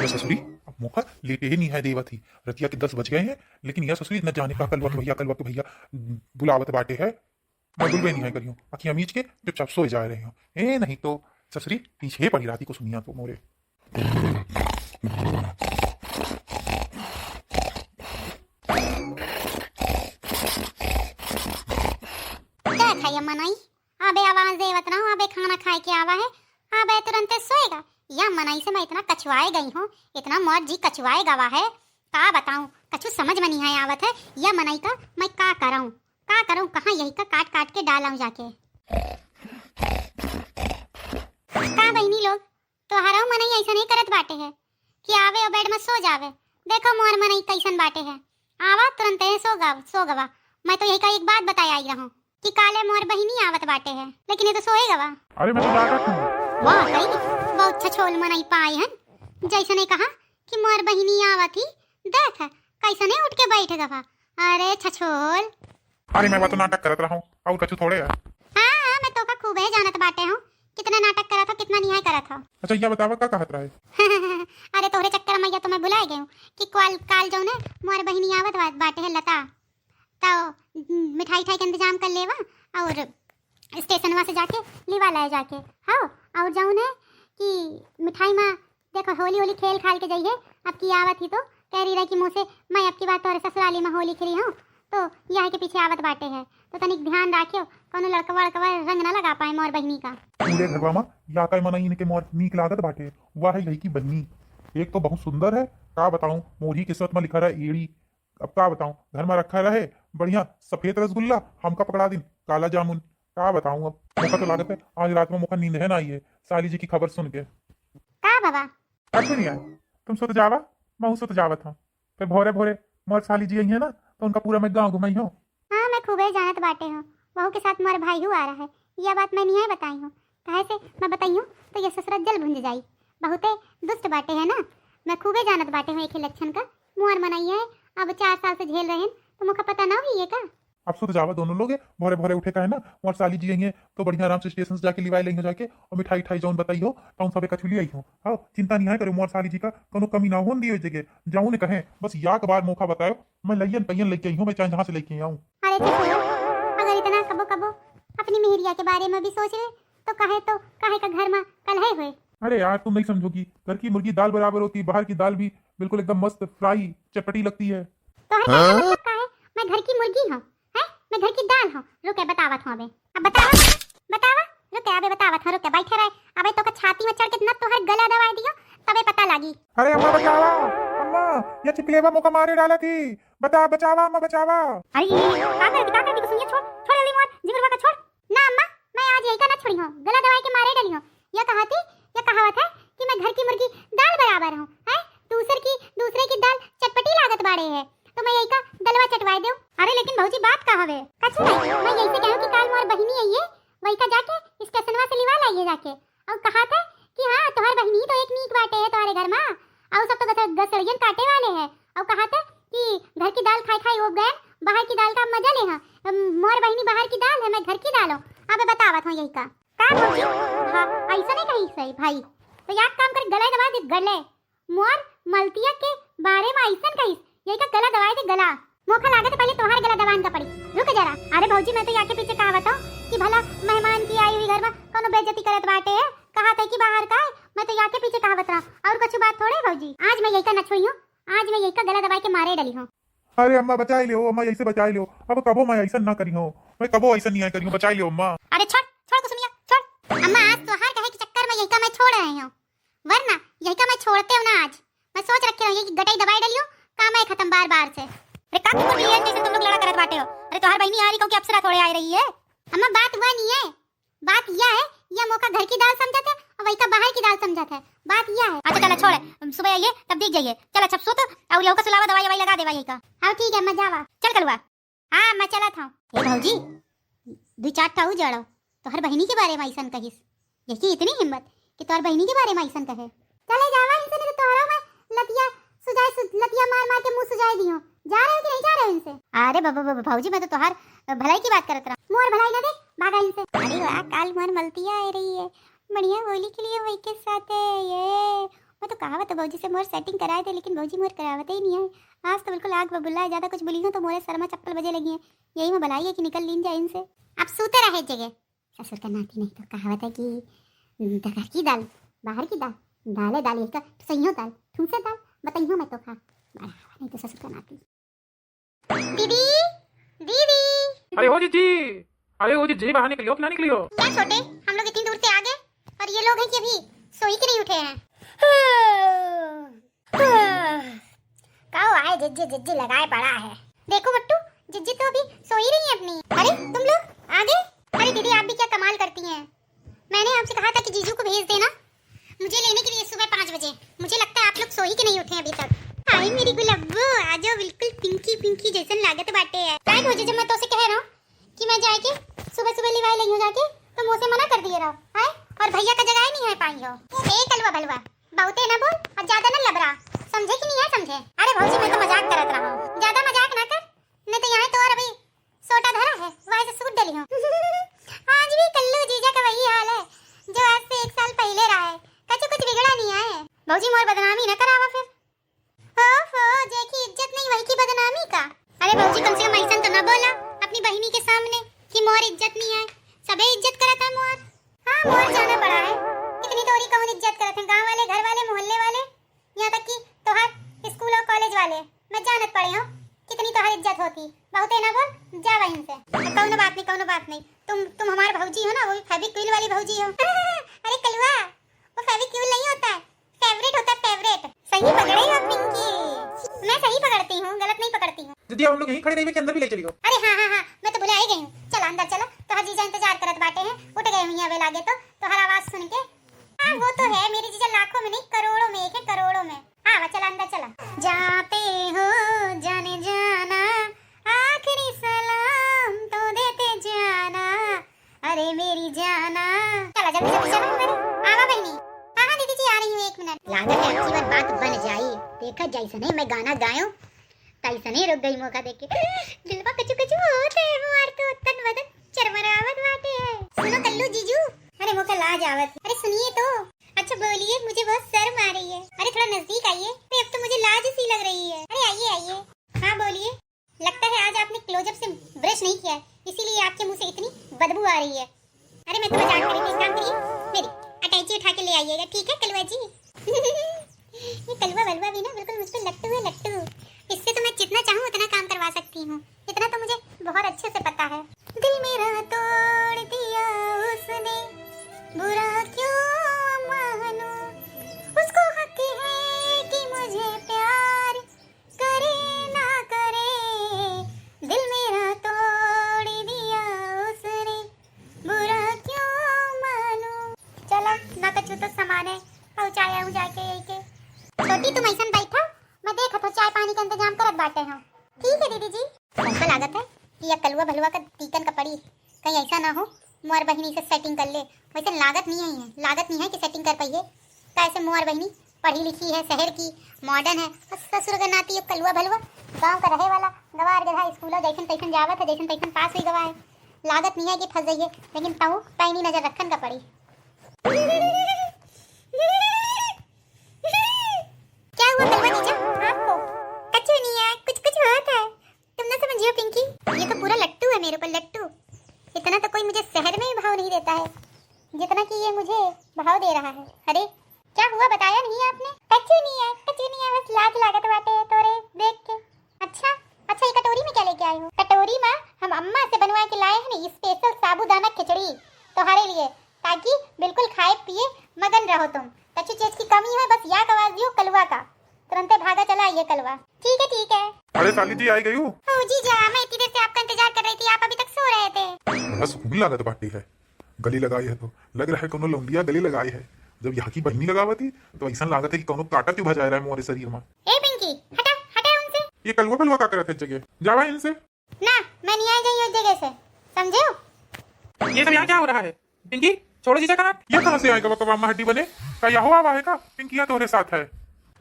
अरे ससुरी, अब मौका लेते ही नहीं है देवत ही। रतिया के 10 बज गए हैं, लेकिन यह ससुरी न जाने का कल वक्त भैया बुलावत बाटे है। मैं बुलवे नहीं है करियो, अखियां मीच के चुपचाप सोए जा रहे हो। ए नहीं तो ससुरी पीछे पड़ी राती को सुनिया तो मोरे। मनाई अबे आवाज देवत ना अबे खाना खाए के आवा है, अबे तुरंत सोएगा। या मनाई से मैं इतना कछुआए गई हूँ, इतना मौत जी कछुआए गवा है, का बताऊं कछु समझ में नहीं है आवत है। या मनाई का मैं का करूं कहाँ यही का काट काट के डालाऊं जाके। का बहनी लोग तोहरा मनाई ऐसा नहीं करत बाटे है कि आवे और बेड में सो जावे। देखो मोर मनाई कैसन बाटे है, आवा तुरंत सो गवा। मैं तो यही का एक बात बताया आई रहूं कि काले मोर बहिनी आवत बाटे है, लेकिन ये तो सोए गवा। अरे मैं तो जागत हूं। वाह कहीं बहुत छछोल मनाई पाई हन, जैसे ने कहा कि मोर बहिनी आवत ही, देख कैसे नहीं उठ के बैठ गवा। अरे छछोल। अरे मैं तो नाटक करत रहा हूं और कछु थोड़े है। हां मैं तो का खूब है जानत बाटे हूं, कितना नाटक करा था कितना नहीं करत था। अच्छा ये बतावा का कहत रहा है। अरे तोहरे चक्कर में तो मैं भुला गई हूं कि काल जो ने मोर बहिनी आवत बाटे है लता, तो मिठाई ठाई का इंतजाम कर लेवा और स्टेशनवा से जाके लिवा लाए जाके। हाँ और जाऊँ ने कि मिठाई में देखो होली होली खेल खाल के जाइए। अब की आवत ही तो कह रही रही कि मुँह से मैं अब की बात और ससुराली में होली खेली हूँ, तो यहाँ के पीछे आवत बाटे है, तो तनिक ध्यान रखियो कोनो लड़का वड़कवा रंग ना लगा पाए मोर बहिनी का। पूरे घरवा में या काय मनाई इनके मोर नीक लागत बाटे, वह है यही की बन्नी। एक तो बहुत सुंदर है, का बताऊं मोरी किस्मत में लिखा रहा एड़ी। अब का बताऊं घर में रखा रहे बढ़िया सफेद रसगुल्ला, हमका पकड़ा दिन काला जामुन। का बताऊं अब मौका तो लागत है आज रात में मौका नींद है ना आई है साली जी की खबर सुन के। का बाबा अब नहीं आए तुम सो तो जावा, मैं सो तो जावा था, फिर भोरे भोरे मोर साली जी आई है ना तो उनका पूरा मैं गाँव घुमाई हूँ। हाँ मैं खूब जानत बाटे हूँ, बहू के साथ मोर भाई आ रहा है, यह बात मैं नहीं बताई हूँ। कहे से मैं बताई हूँ तो ये ससुरा जल भुंज जाई, बहुते दुष्ट बाटे है ना। मैं खूबे जानत बाटे हूँ एक लक्षण का मुहर मनाई है, अब 4 साल से झेल रहे हैं तो मुझे पता ना हुई है का। अब सो तो जावा दोनों लोग भोरे भोरे उठे का है ना, मोर साली जी आई है तो बढ़िया आराम से स्टेशन से जाके लिवाई लेंगे जाके और मिठाई ठाई जौन बताई हो तो सब कछु ले आई हो। हाँ चिंता नहीं है करो मोर साली जी का कोनो कमी ना हो दी जगह जाऊँ ने कहे बस या बार मौका बताओ मैं लयन पैन लेके आई हूँ, मैं चाहे जहाँ से लेके आऊँ। अरे अगर इतना कबो कबो अपनी मेहरिया के बारे में भी सोच रहे तो काहे का घर में कलह हुए। अरे यार तुम नहीं समझोगी, घर की मुर्गी दाल बराबर होती है, बाहर की दाल भी बिल्कुल एकदम मस्त फ्राई चटपटी लगती है। तो मैं घर की मुर्गी हूँ, मैं घर की दाल हूँ। रुके बतावत हूँ अबे, अब बतावा रुके अबे बतावत हूँ, रुके बैठे रहे अबे तो का छाती में चढ़ के ना तो हर गला दबा दियो तबे पता लगी। अरे अम्मा बचावा, अम्मा ये चिपलेवा मुका मारे डाला थी, बचावा अम्मा बचावा। अरे का कर दी सुनिए, छोड़ अली मोर जिगरवा का छोड़ ना अम्मा, मैं आज यही का ना छोड़ी हूँ, गला दवाई के मारे डाली हूँ। यह कहावत है कि मैं घर की मुर्गी दाल बराबर हूँ, है दूसरे की दाल चटपटी लागत बाड़े है तो मैं यही का दलवा चटवाई दूं। अरे लेकिन भौजी बात का हवे कछु नहीं, मैं यही से कहूं कि काल मोर बहिनी आई है वही का जाके स्टेशनवा से लिवा लाइए जाके और कहा था कि हां तुम्हार बहिनी तो एक नीक बाटे है तुम्हारे घर में और सब तो गसड़ियन काटे वाले है और कहा था कि घर की दाल खाई उब गए, बाहर की दाल का मजा ले। हां मोर बहिनी बाहर की दाल है मैं घर की दाल हूं। अब बतावत हूं यही का भौजी। हां ऐसा नहीं कही सही भाई, तो याद काम कर गले दबा दे गले मोर मलतिया के बारे में ऐसा कही यही का गला दवाई दे गला मौका लागत पहले तोहार गला दबान का पड़ी। रुक जरा। अरे भौजी मैं तो यहाँ के पीछे कहा बताऊं कि भला मेहमान की आई हुई घर में कोनो बेइज्जती करत बाटे है, कहा था कि बाहर का है, मैं तो यहाँ के पीछे कहा बता और कुछ बात थोड़े भौजी। आज मैं यही का न छोड़ी हूँ, आज मैं यही का गला दबाई के मारे डली हूँ। अरे अम्मा बचा लियो, अम्मा यही से बचा लियो, अब कबो मैं ऐसा ना करी हूँ, मैं कबो ऐसा नहीं करी हूँ, बचा लियो अम्मा। अरे छोड़ कुसुमिया छोड़। अम्मा आज तोहार कहे के चक्कर में यही का मैं छोड़ रही हूँ, वरना यही का मैं छोड़ते हूँ ना। आज मैं सोच रखे हूँ ये गटाई दवाई डलियो काम है खत्म बार से। अरे का तुम ये जैसे तुम लोग लड़ा करत बाटे हो। अरे तोहार बहनी आ रही को कि अप्सरा थोड़े आ रही है। अम्मा बात हुआ नहीं है, बात यह है ये मौका घर की दाल समझत है और वही का बाहर की दाल समझत है, बात यह है। अच्छा चला छोड़, सुबह आइए तब देख जाइए, चला छप सोत और यहो का सुलावा दवाई लगा देवा यही का। हां ठीक है मैं जावा, चल कलवा। हां मैं चला था। ए भौजी दो चार ठाऊ जड़ो तोहर बहनी के बारे में ऐसन कहिस, यही इतनी हिम्मत कि तोहर बहनी के बारे में ऐसन कहे। चले जावा इनसे नहीं तो तोहरा में लतिया मार के मुंह सुजाई दियो। जा रहे हो कि नहीं जा रहे हो इनसे? अरे बाबा भौजी मैं तो तोहार भलाई की बात करत रहा, मोर भलाई ना देख भागा इनसे। अरे वाह काल मोर मलतिया आ रही है, बढ़िया होली के लिए वही के साथ है ये मैं तो कहावत भौजी से मोर सेटिंग कराए थे, लेकिन भौजी मोर करावत ही नहीं है। आज तो बिल्कुल आग बबुल्ला है, ज्यादा कुछ बोली हूँ तो मोरे सर में चप्पल बजे लगी है। यही में भलाई है कि निकल लीन जाए इनसे। अब सूते रहे जगह, ससुर का नाती नहीं तो कहावत है कि घर की दाल बाहर की दाल, दाल है दाल एक सही दाल ठूसे दाल बताइयो मैं तो खा नहीं तो ससुर का नाती। दीदी दीदी, अरे हो जी, अरे हो जी बाहर निकलियो, क्या निकलियो? क्या छोटे, हम लोग इतनी दूर से आ गए और ये लोग हैं कि अभी सोई के नहीं उठे हैं। कहो आए जिज्जी जिज्जी लगाए पड़ा है। देखो बट्टू, जिज्जी तो अभी सोई रही है अपनी। अरे तुम लोग आ गए? अरे दीदी आप भी क्या कमाल करती हैं। मैंने आपसे कहा था कि जीजू को भेज देना मुझे लेने के लिए सुबह 5 बजे। मुझे लगता है आप लोग सोई के नहीं उठे अभी तक। हाय मेरी गुलाबो, आ जाओ, बिल्कुल पिंकी पिंकी जैसन लागत बाटे है। काय भौजी, जब मैं तो से कह रहा हूं कि मैं जाके सुबह सुबह लिवाए लई हो जाके, तो मुंह से मना कर दिए रहो है। और भैया का जगह नहीं है पाई हो। ए कलवा भलवा, बहुते ना बोल और ज्यादा ना लबरा, समझे कि नहीं है समझे? अरे भौजी मैं तो मजाक करत रहा हूं, ज्यादा मजाक ना कर, नहीं तो यहाँ तो और अभी सोटा धरा है वहां से सूट डली हूं। आज भी कल्लू जीजा का वही हाल है जो आज से 1 साल पहले रहा है। कछु कुछ बिगड़ा नहीं है। भौजी मोर बदनामी न करावा फिर। ओफो, जेकी इज्जत नहीं वही की बदनामी का। अरे भौजी कम से कम ऐसा तो ना बोला अपनी बहिनी के सामने कि मोर इज्जत नहीं है। सबे इज्जत करता मोर। हाँ मोर जाना पड़ा है, कितनी तोरी कौन इज्जत करते हैं, गांव वाले, घर वाले, मोहल्ले वाले, यहाँ तक कि तोहर स्कूल और कॉलेज वाले। मैं जानत पड़े हूँ कितनी तोहर इज्जत होती। बहुत है ना बोल, जा वहीं से। कौनो बात नहीं, कौनो बात नहीं। तुम हमारे भौजी हो ना, वो भी फेविक्विल वाली भौजी हो। अरे कलवा, वो फेविक्विल नहीं होता है, फेवरेट होता है, फेवरेट। सही पकड़े हो पिंकी, मैं सही पकड़ती हूँ, गलत नहीं पकड़ती हूँ। दीदी हम लोग यहीं खड़े रहिए कि अंदर भी ले चलियो? अरे हाँ हाँ हाँ, मैं तो भुला ही गई हूँ। चलो अंदर चलो, तो जीजा इंतजार करत बाटे हैं। उठ गए हुई अबे लागे तो हर आवाज सुन के। हाँ वो तो है, मेरी जीजा लाखों में नहीं करोड़ों में एक है, करोड़ों में। हाँ चला अंदर चला। जाते हो जाने जाना, आखिरी सलाम तो देते जाना, अरे मेरी जाना। चला जल्दी जल्दी चलो अंदर। आवा बहनी। हाँ हाँ दीदी जी आ रही हूँ, 1 मिनट। लागत है आपकी बात बन जाई। देखा जैसे नहीं मैं गाना गायूं तैसे नहीं रुक गई मौका देख के। दिलवा कचू कचू होते है मार तो तन बदन चरमरावत बाटे है। सुनो कल्लू जीजू, अरे मौका लाज आवत। अरे सुनिए तो। अच्छा बोलिए, मुझे बहुत शर्म आ रही है। अरे थोड़ा नजदीक आइए, अब तो मुझे लाज सी लग रही है। अरे आइए आइए। हाँ बोलिए। लगता है आज आपने क्लोजअप से ब्रश नहीं किया, इसीलिए आपके मुंह से इतनी बदबू आ रही है। अरे मैं तो मजाक कर रही थी, काम करिए, मेरी अटैची उठा के ले आइएगा, ठीक है कलवा जी? ये कलवा बलवा भी ना बिल्कुल मुझ पे लट्टू है, लट्टू। इससे तो मैं जितना चाहूँ उतना काम करवा सकती हूँ, इतना तो मुझे बहुत अच्छे से पता है। दिल मेरा तोड़ दिया उसने, बुरा क्यों मानूं, उसको हक है कि मुझे प्यार करे ना करे। दिल मेरा तोड़ दिया उसने, बुरा क्यों मानूं। चला ना कछु तो सामान है, पहुँचाया हूँ जाके यही के। छोटी तुम ऐसा बैठा, मैं देखा तो चाय पानी का इंतजाम करत बाटे हूँ। ठीक है दीदी जी। हमको लागत है कि यह कलवा भलवा का टीकन का पड़ी, कहीं ऐसा ना हो मोर बहिनी से सेटिंग कर ले। वैसे लागत नहीं है, लागत नहीं है कि सेटिंग कर पाइए। तो ऐसे मोर बहिनी पढ़ी लिखी है, शहर की, मॉडर्न है, और ससुर का नाती कलवा भलवा गाँव का रहे वाला, गवार गधा स्कूलों जैसन तैसन जावत है, जैसन तैसन पास हुई गवाए। लागत नहीं है कि फंस जाइए, लेकिन ताऊ पैनी नजर रखन का पड़ी। क्या हुआ कलवा जीजा आपको? कछु नहीं है, कुछ कुछ होता है, तुम ना समझियो पिंकी। ये तो पूरा लट्टू है मेरे ऊपर, लट्टू। इतना तो कोई मुझे शहर में भी भाव नहीं देता है जितना कि ये मुझे भाव दे रहा है। अरे क्या हुआ बताया नहीं आपने? कछु नहीं है, कछु नहीं है, बस लाज लागत बाटे तोरे देख के। अच्छा अच्छा, ये कटोरी में क्या लेके आए हो? कटोरी में हम अम्मा से बनवा के लाए हैं ना स्पेशल साबूदाना खिचड़ी तुम्हारे लिए, ताकि बिल्कुल खाए पिए मगन रहो तुम। कछु चीज की कमी है बस या आवाज दियो कलवा का, तुरंते भागा चला ये कलवा। ठीक है ठीक है। अरे साली जी आई गई हूँ। ओ जीजा, मैं इतनी देर से आपका इंतजार कर रही थी, आप अभी तक सो रहे थे। बस खून लागत बाटी है, गली लगाई है तो लग रहा है कोनो लौंडिया गली लगाई है। जब यहाँ की बहनी लगावती तो ऐसा लागत है कि कोनो काटा क्यों भजा रहा है मोरे शरीर में। ए पिंकी हटा हटा उनसे। ये कलवा भलवा का करत है जगह, जावा इनसे। ना मैं नहीं आई गई उस जगह से, समझे हो? ये सब यहाँ क्या हो रहा है? पिंकी छोड़ो जीजा का हाथ। ये कहाँ से आएगा कबाब हड्डी बने का? यह हुआ है का? पिंकिया तोहरे साथ है।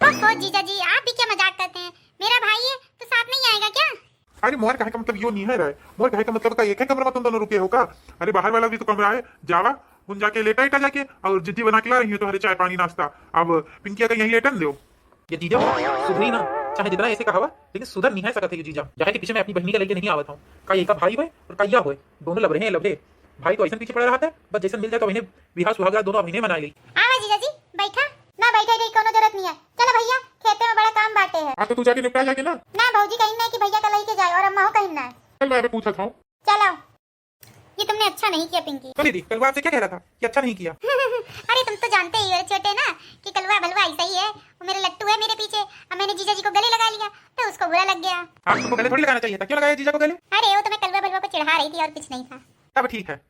ओहो जीजा जी, आप भी क्या मजाक करते हैं? मेरा भाई है तो साथ नहीं आएगा क्या? अरे मोर कहे का मतलब यो नहीं है रे, मोर कहे का मतलब का एक है कमरा में तुम दोनों रुके हो का? अरे बाहर वाला भी तो कमरा है, जावा उन जाके लेटा इटा जाके, और जिद्दी बना के ला रही हो तो हरे चाय पानी नाश्ता। अब पिंकिया का यही लेटन दो। ये जीजा सुधरी ना, चाहे जितना ऐसे कहा लेकिन सुधर नहीं है सकत है ये जीजा। जाहे के पीछे मैं अपनी बहनी का लेके नहीं आवत हूँ। का एक का भाई हुए और का या हुए, दोनों लब रहे हैं लबड़े। भाई तो ऐसा पीछे पड़ा रहा था, बस जैसे मिल जाए तो इन्हें विवाह सुहागा दोनों अभिनय मना ली। आवा जीजा जी बैठा ना, बैठे की कोनो जरूरत नहीं है। चलो भैया खेते में बड़ा काम बाटे है। हाँ तो तू जाके निपटा जाके ना। ना भौजी कहीं ना कि भैया का लेके जाए और अम्मा हो कहीं ना। चल मैं अभी पूछा था। चलो ये तुमने अच्छा नहीं किया पिंकी। तो दीदी कल आपसे क्या कह रहा था कि अच्छा नहीं किया? अरे तुम तो जानते ही हो छोटे ना कि कलवा बलवा ऐसा ही है। वो मेरे लट्टू है मेरे पीछे, अब मैंने जीजा जी को गले लगा लिया तो उसको बुरा लग गया। आप तुमको गले थोड़ी लगाना चाहिए था, क्यों लगाया जीजा को गले? अरे वो तो मैं कलवा बलवा को चिढ़ा रही थी और कुछ नहीं था। तब ठीक है।